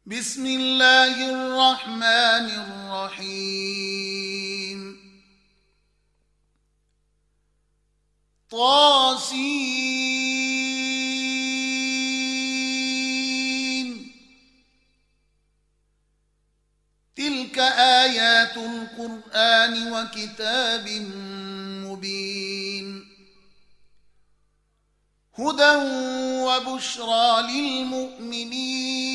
بسم الله الرحمن الرحيم طاسين تلك آيات القرآن وكتاب مبين هدى وبشرى للمؤمنين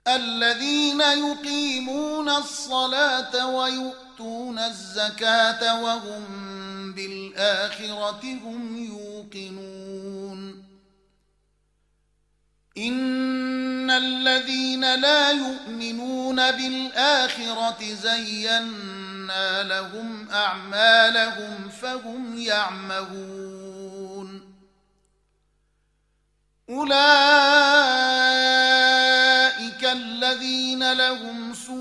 الذين يقيمون الصلاة ويؤتون الزكاة وهم بالآخرة هم يوقنون إن الذين لا يؤمنون بالآخرة زينا لهم أعمالهم فهم يعمهون أولئك الذين لهم سوء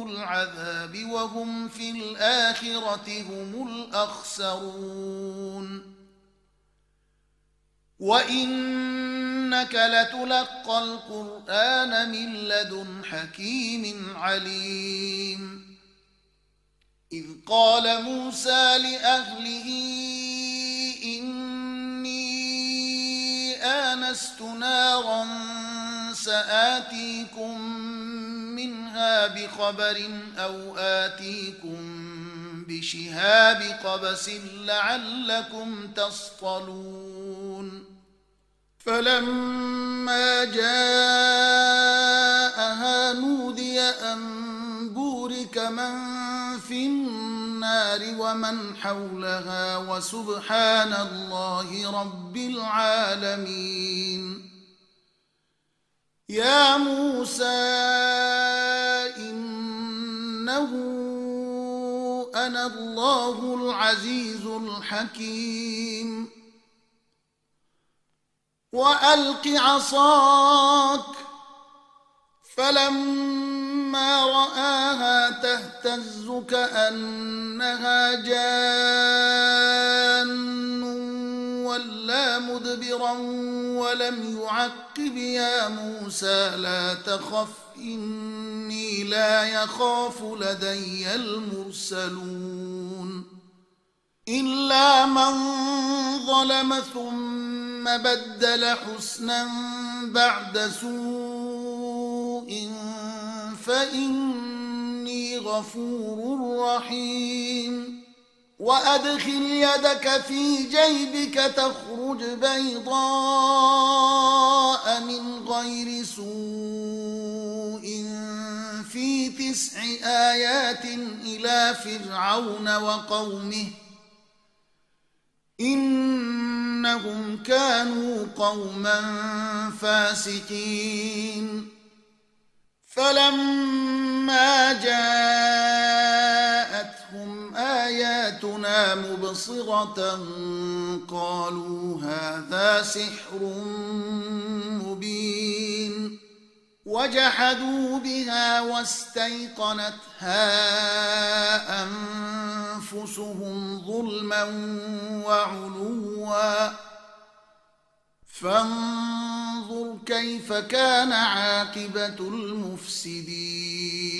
العذاب وهم في الآخرة هم الأخسرون وإنك لتلقى القرآن من لدن حكيم عليم إذ قال موسى لأهله آنست نارا سآتيكم منها بخبر أو آتيكم بشهاب قبس لعلكم تصطلون فلما جاءها نودي أن بورك من في النار ومن حولها وسبحان الله رب العالمين يا موسى إنه أنا الله العزيز الحكيم وألق عصاك فلما رآها تهتز كأنها جان ولا مدبرا ولم يعقب يا موسى لا تخف إني لا يخاف لدي المرسلون إلا من ظلم ثم بدل حسنا بعد سوء فإني غفور رحيم وأدخل يدك في جيبك تخرج بيضاء من غير سوء في 9 آيات إلى فرعون وقومه إنهم كانوا قوما فاسقين فلما جاءتهم آياتنا مبصرة قالوا هذا سحر مبين وجحدوا بها واستيقنتها أنفسهم ظلما وعلوا فانظر كيف كان عاقبة المفسدين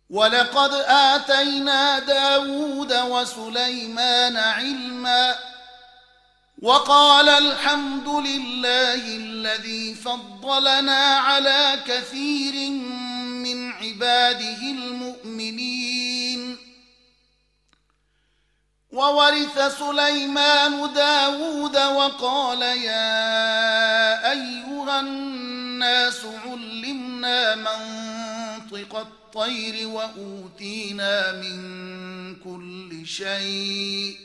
ولقد آتينا داود وسليمان علما وقال الحمد لله الذي فضلنا على كثير من عباده المؤمنين وورث سليمان داود وقال يا أيها الناس علمنا منطق الطير وأوتينا من كل شيء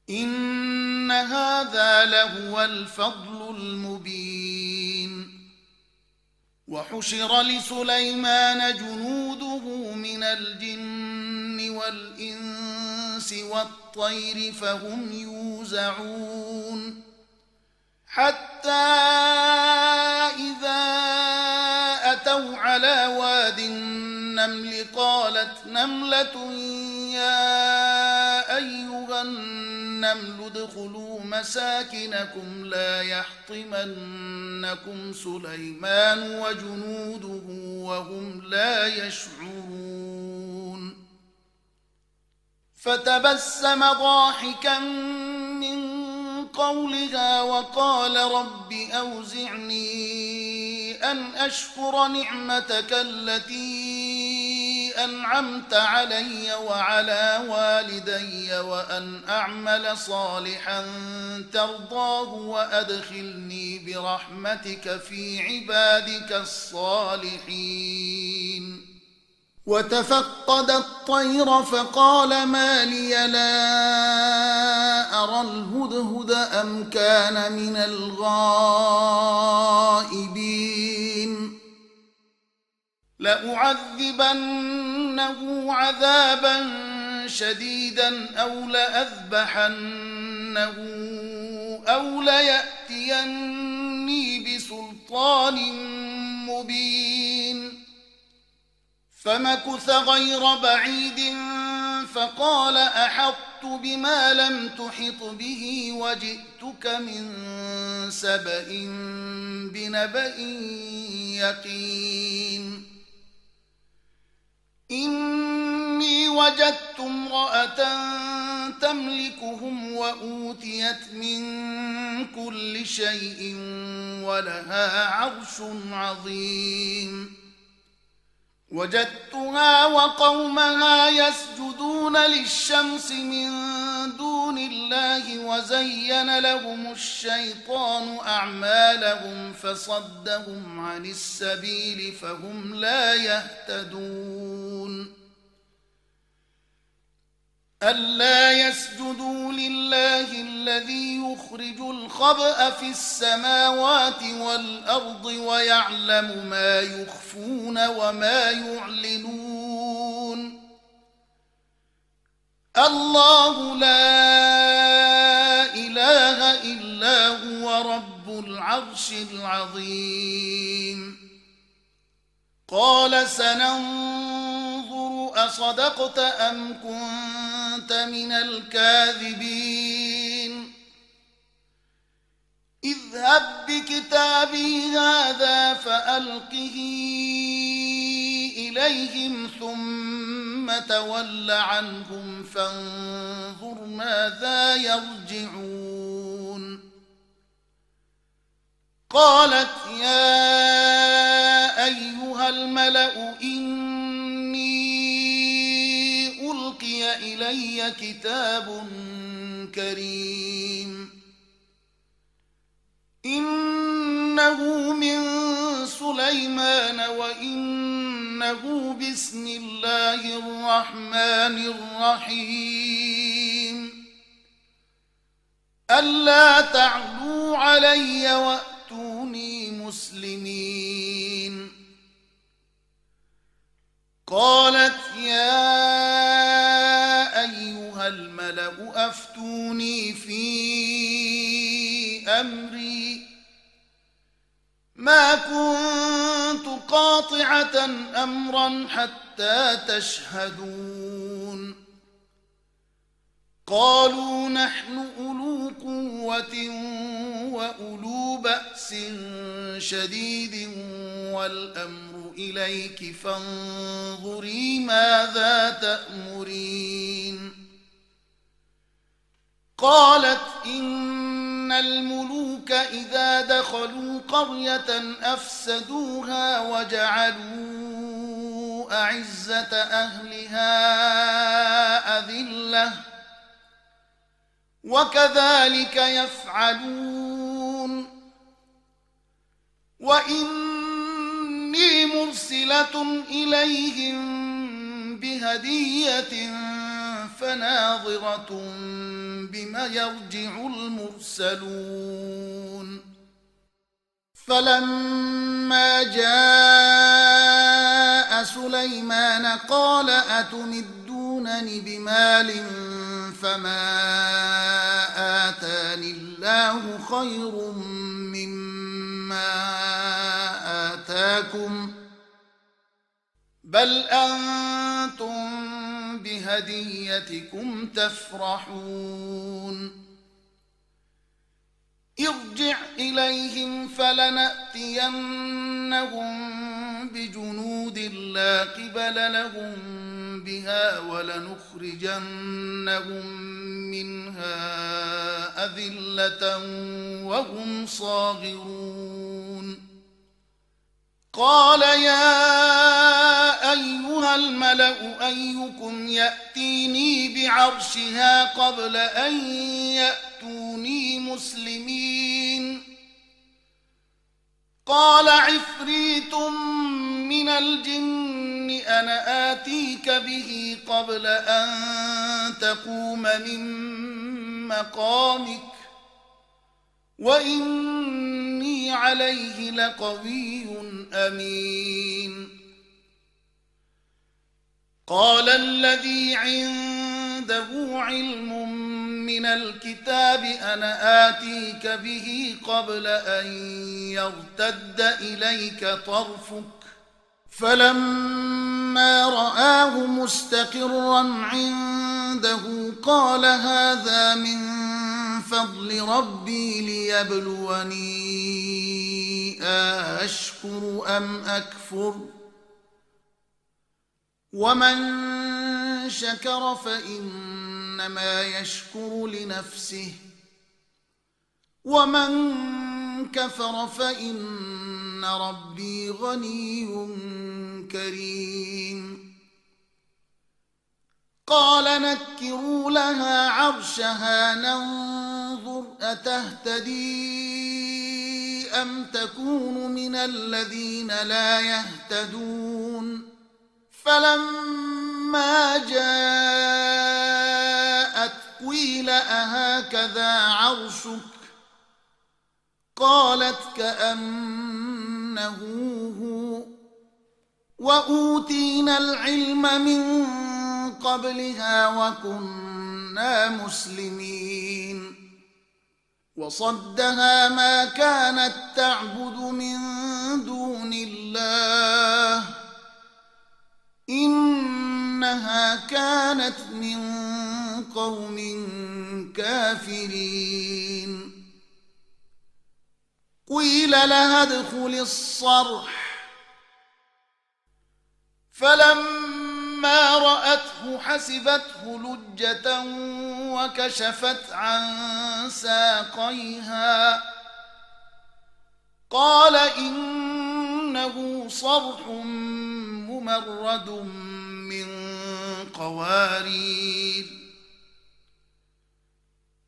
إن هذا لهو الفضل المبين وحشر لسليمان جنوده من الجن والإنس والطير فهم يوزعون حتى إذا أتوا على واد النمل قالت نملة يا أيها الناس النمل ادخلوا مساكنكم لا يحطمنكم سليمان وجنوده وهم لا يشعرون فتبسم ضاحكا من قولها وقال رب أوزعني أن أشكر نعمتك التي أنعمت علي وعلى والدي وأن أعمل صالحا ترضاه وأدخلني برحمتك في عبادك الصالحين وتفقد الطير فقال ما لي لا أرى الهدهد أم كان من الغائبين لأعذبنه عذابا شديدا أو لأذبحنه أو ليأتيني بسلطان مبين فمكث غير بعيد فقال أحطت بما لم تحط به وجئتك من سبأ بنبأ يقين إني وجدت امرأة تملكهم وأوتيت من كل شيء ولها عرش عظيم وجدتها وقومها يسجدون للشمس من دون الله وزين لهم الشيطان أعمالهم فصدهم عن السبيل فهم لا يهتدون ألا يسجدوا لله الذي يخرج الخبأ في السماوات والأرض ويعلم ما يخفون وما يعلنون الله لا إله إلا هو رب العرش العظيم قال سننظر أصدقت أم كنت من الكاذبين اذهب بكتابي هذا فألقه إليهم ثم تول عنهم فانظر ماذا يرجعون قالت يا أيها الملأ إني ألقي إلي كتاب كريم إنه من سليمان وإنه بسم الله الرحمن الرحيم ألا تعلوا علي وأتوني مسلمين قالت يا أيها الملأ أفتوني في أمري ما كنت قاطعة أمرا حتى تشهدون قالوا نحن أولو قوة وأولو بأس شديد والأمر إليك فانظري ماذا تأمرين قالت إن الملوك إذا دخلوا قرية أفسدوها وجعلوا أعزة أهلها أذلة وكذلك يفعلون وإني مرسلة إليهم بهدية فناظرة بما يرجع المرسلون فلما جاء سليمان قال أتمدونني بمال فما آتاني الله خير مما آتاكم بل أنتم بهديتكم تفرحون ارجع إليهم فلنأتينهم بجنود لا قبل لهم بها ولنخرجنهم منها أذلة وهم صاغرون قال يا أيها الملأ أيكم يأتيني بعرشها قبل أن يأتوني مسلمين قال عفريت من الجن أنا آتيك به قبل أن تقوم من مقامك وإني عليه لقوي أمين قال الذي عنده علم من الكتاب أنا آتيك به قبل أن يرتد إليك طرفك فلما رآه مستقرا عنده قال هذا من فضل ربي ليبلوني أشكر أم أكفر ومن شكر فإنما يشكر لنفسه ومن كفر فإن ربي غني كريم قال نكروا لها عرشها ننظر أتهتدي أم تكون من الذين لا يهتدون فلما جاءت قيل أهكذا عرشك قالت كأنه هو وأوتينا العلم من قبلها وكنا مسلمين وصدها ما كانت تعبد من دون الله إنها كانت من قوم كافرين قيل لها ادخل الصرح فلما رأته حسبته لجة وكشفت عن ساقيها قال إنه صرح ممرد من قوارير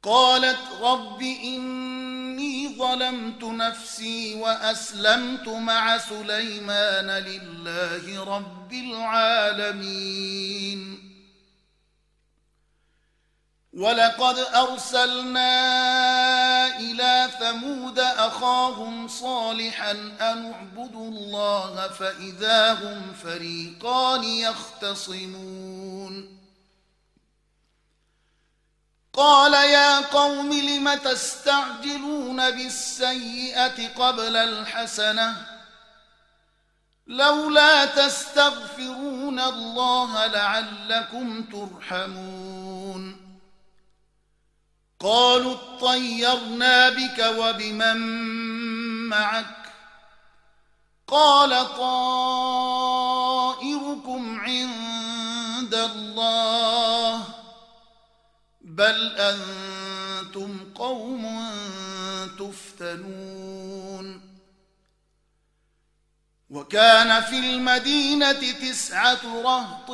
قالت رب إني ظلمت نفسي وأسلمت مع سليمان لله رب العالمين ولقد أرسلنا إلى ثمود أخاهم صالحا أن اعبدوا الله فإذا هم فريقان يختصمون قال يا قوم لم تستعجلون بالسيئة قبل الحسنة لولا تستغفرون الله لعلكم ترحمون قالوا اطيرنا بك وبمن معك قال طائركم عند الله بل أنتم قوم تفتنون وكان في المدينة 9 رهط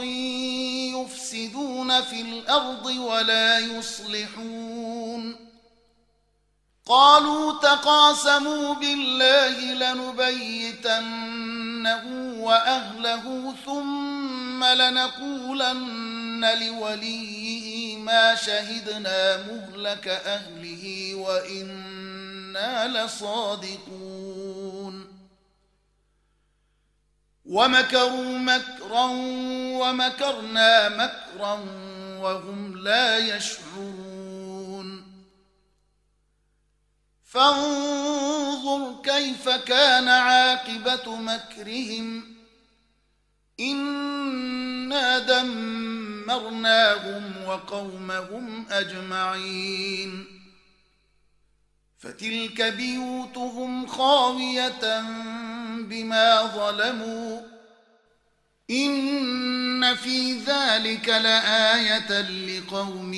يفسدون في الأرض ولا يصلحون قالوا تقاسموا بالله لنبيتنه وأهله ثم لنقولن لوليه ما شهدنا مهلك أهله وإنا لصادقون ومكروا مكرا ومكرنا مكرا وهم لا يشعرون فانظر كيف كان عاقبة مكرهم إنا دمرناهم وقومهم أجمعين فتلك بيوتهم خاوية بما ظلموا إن في ذلك لآية لقوم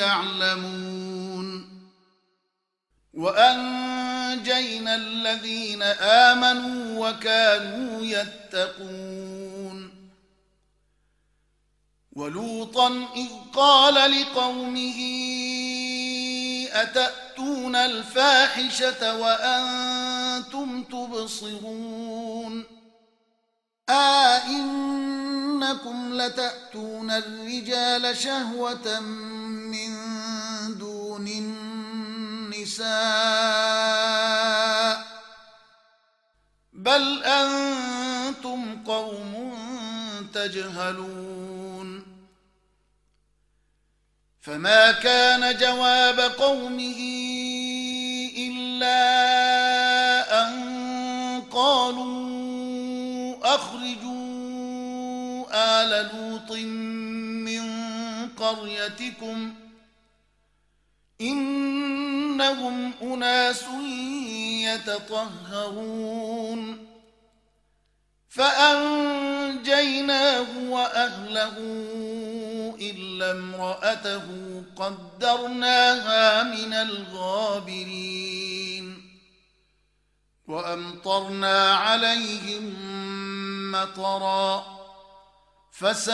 يعلمون وأنجينا الذين آمنوا وكانوا يتقون ولوطا إذ قال لقومه أتأتون الفاحشة وأنتم تبصرون إنكم لتأتون الرجال شهوة من دون النساء بل أنتم قوم تجهلون فما كان جواب قومه إلا أن قالوا أخرجوا آل لوط من قريتكم إنهم أناس يتطهرون فأنجيناه وأهله إلا امرأته قدرناها من الغابرين وأمطرنا عليهم مطرا فساء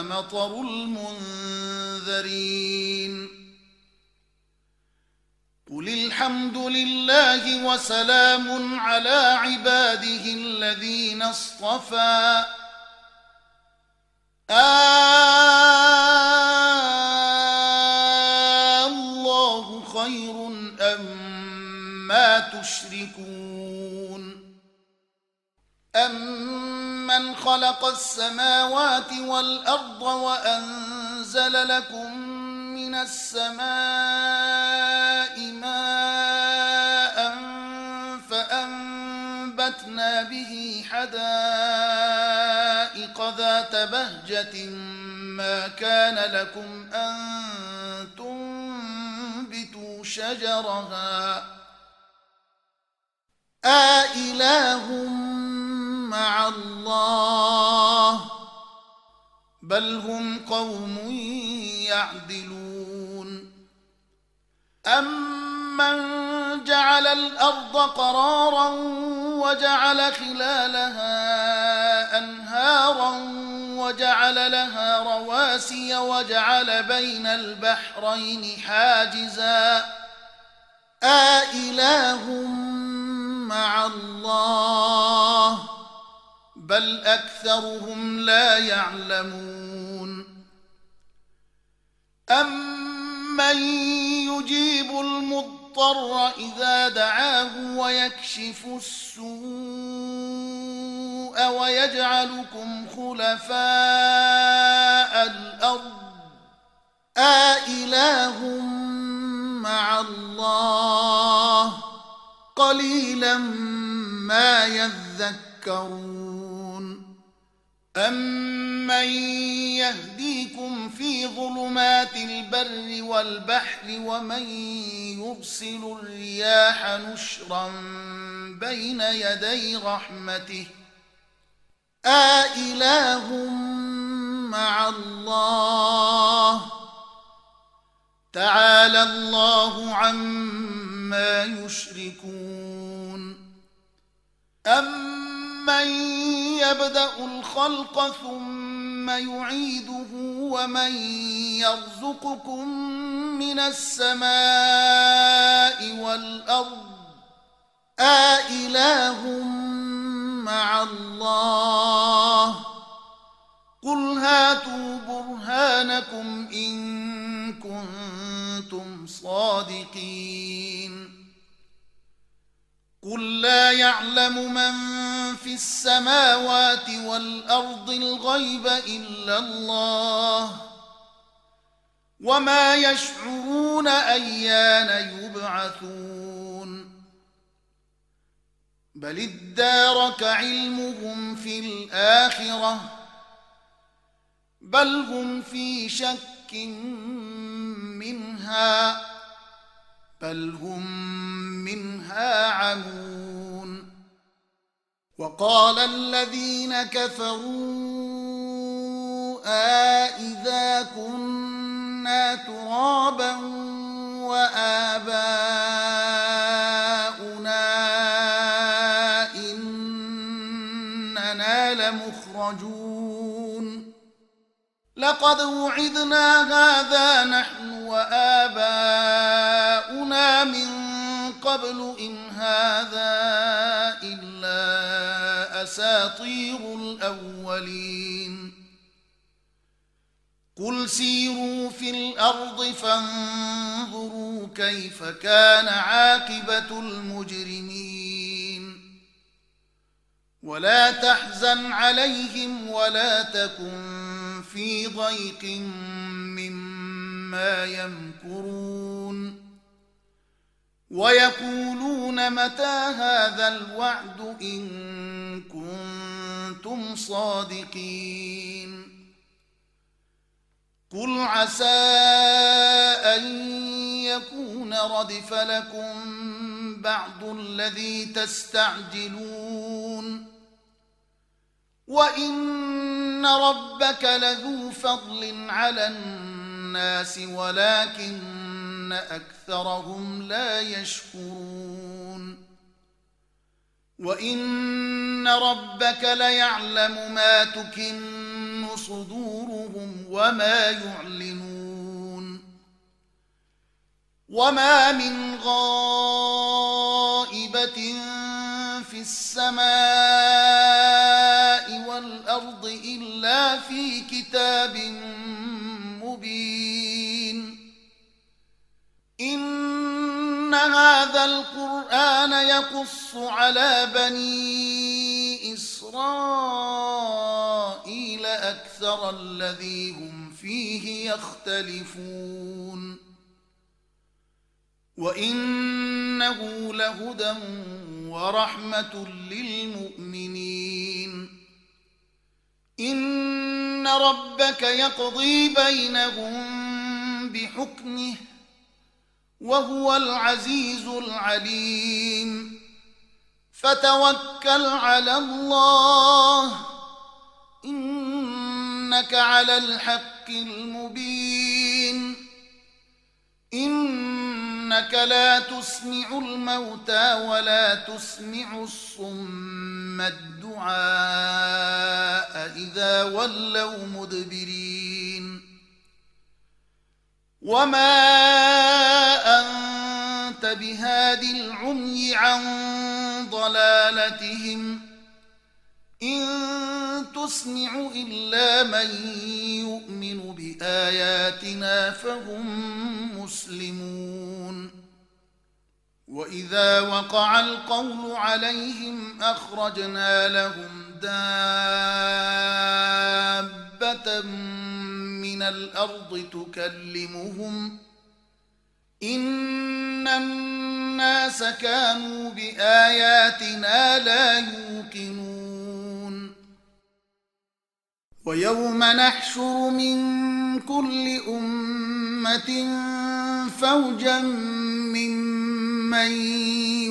مطر المنذرين قل الحمد لله وسلام على عباده الذين اصطفى الله خير أما تشركون أمن خلق السماوات والأرض وأنزل لكم من السماء ماء فأنبتنا به حدائق ذات بهجة ما كان لكم أن تنبتوا شجرها أإله مع الله بل هم قوم يعدلون أمن جعل الأرض قرارا وجعل خلالها أنهارا وجعل لها رواسي وجعل بين البحرين حاجزا أإله مع الله بل أكثرهم لا يعلمون أمن يجيب المضطر إذا دعاه ويكشف السوء ويجعلكم خلفاء الأرض أإله مع الله قليلا ما يذكرون أمن يهديكم في ظلمات البر والبحر ومن يرسل الرياح نشرا بين يدي رحمته أإله مع الله تعالى الله عما يشركون أمن يبدأ الخلق ثم يعيده ومن يرزقكم من السماء والأرض أإله مع الله قل هاتوا برهانكم إن كنتم صادقين قل لا يعلم من في السماوات والأرض الغيب إلا الله وما يشعرون أيان يبعثون بل ادارك علمهم في الآخرة بل هم في شك منها بل هم منها عمون. وقال الذين كفروا أإذا كنا ترابا وآباؤنا إننا لمخرجون لقد وعدنا هذا نحن وآباؤنا من قبل إن هذا إلا أساطير الأولين. قل سيروا في الأرض فانظروا كيف كان عاقبة المجرمين. ولا تحزن عليهم ولا تكن في ضيق مما يمكرون. ويقولون متى هذا الوعد إن كنتم صادقين. قل عسى أن يكون ردف لكم بعض الذي تستعجلون وإن ربك لذو فضل على الناس ولكن أكثرهم لا يشكرون. وإن ربك ليعلم ما تكن صدورهم وما يعلنون. وما من غائبة في السماء والأرض إلا في كتاب مبين. إن هذا القرآن يقص على بني إسرائيل أكثر الذي هم فيه يختلفون وإنه لهدى ورحمة للمؤمنين. إن ربك يقضي بينهم بحكمه وهو العزيز العليم. فتوكل على الله إنك على الحق المبين. إنك لا تسمع الموتى ولا تسمع الصم الدعاء إذا ولوا مدبرين. وما أنت بهاد العمي عن ضلالتهم إن تسمع إلا من يؤمن بآياتنا فهم مسلمون. وإذا وقع القول عليهم أخرجنا لهم دابة من الأرض تكلمهم إن الناس كانوا بآياتنا لا يوقنون. ويوم نحشر من كل أمة فوجا ممن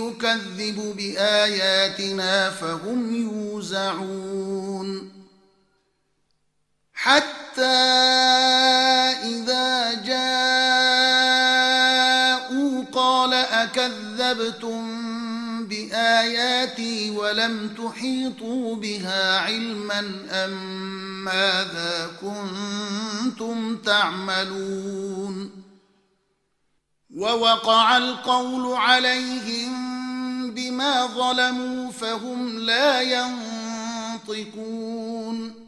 يكذب بآياتنا فهم يوزعون. حتى إذا جاءوا قال أكذبتم بآياتي ولم تحيطوا بها علما أم ماذا كنتم تعملون. ووقع القول عليهم بما ظلموا فهم لا ينطقون.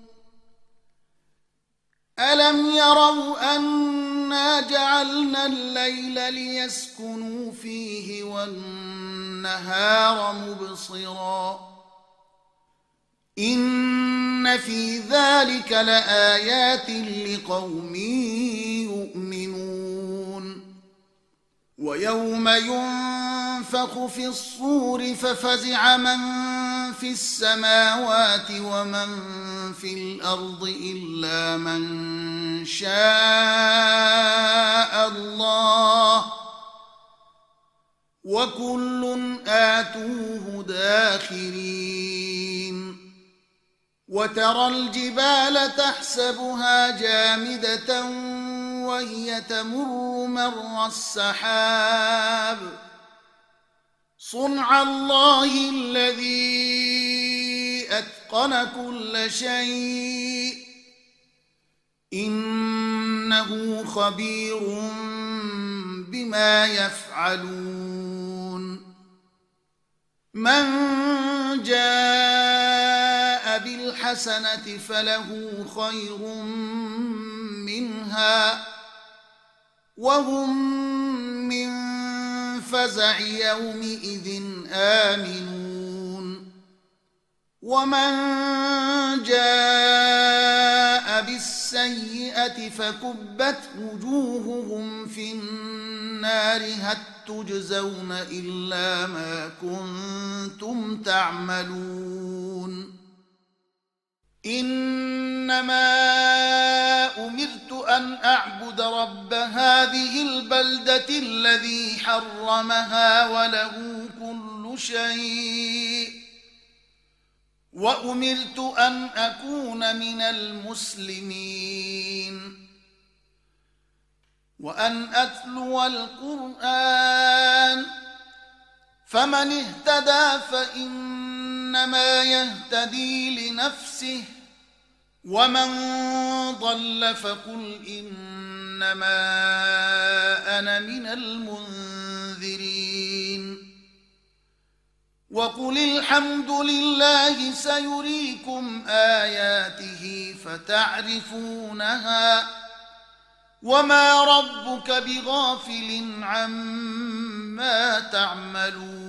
ألم يروا أنا جعلنا الليل ليسكنوا فيه والنهار مبصرا إن في ذلك لآيات لقوم يؤمنون. ويوم ينفخ في الصور ففزع من في السماوات ومن في الأرض إلا من شاء الله وكل آتوه داخرين وترى الجبال تحسبها جامدة وهي تمر مر السحاب صنع الله الذي أتقن كل شيء إنه خبير بما يفعلون من جاء بالحسنة فله خير منها وهم من فزع يومئذ آمنون ومن جاء بالسيئة فكبت وجوههم في النار هل تجزون إلا ما كنتم تعملون إنما أمرت أن أعبد رب هذه البلدة الذي حرمها وله كل شيء وأمرت أن أكون من المسلمين وأن أتلو القرآن فمن اهتدى فإنما يهتدي لنفسه ومن ضل فقل إنما أنا من المنذرين وقل الحمد لله سيريكم آياته فتعرفونها وما ربك بغافل عما تعملون